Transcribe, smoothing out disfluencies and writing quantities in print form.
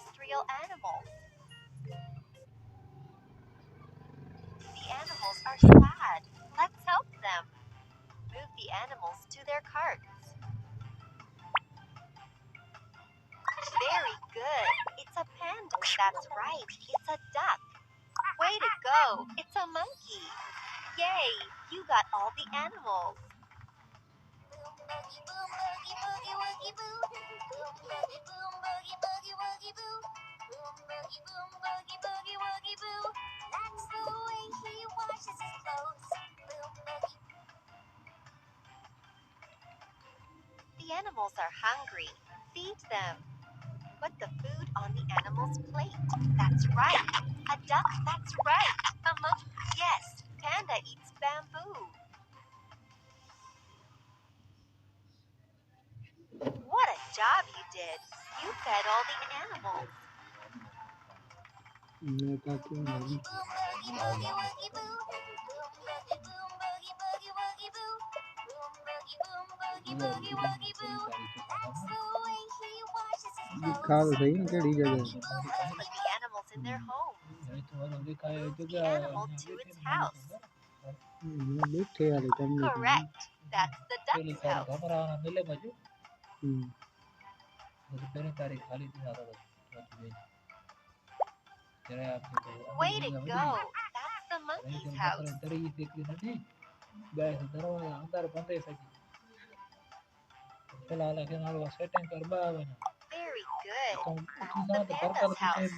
terrestrial animals. The animals are sad. Let's help them. Move the animals to their carts. Very good. It's a panda. That's right. It's a duck. Way to go. It's a monkey. Yay! You got all the animals. Boom boogie boom boogie boogie woogie boo. Boom boogie boom boogie boogie woogie boo. Boom boogie boom boogie boogie woogie boo. That's the way he washes his clothes. Boom boogie. The animals are hungry. Feed them. Put the food on the animal's plate. That's right. A duck, that's right. A monkey, yes. Panda eats bamboo. What a job you did. You fed all the animals. Boom boogie boogie woogie boo. Boom boogie boom boogie boogie woogie boo. Boom boogie boom boogie boogie woogie boo. That's the way he washes his clothes. Put the animals in their home. Move the animal to its house. Correct. That's the duck's house. Way to go. That's the monkey's house. Very good. That's the panda's house.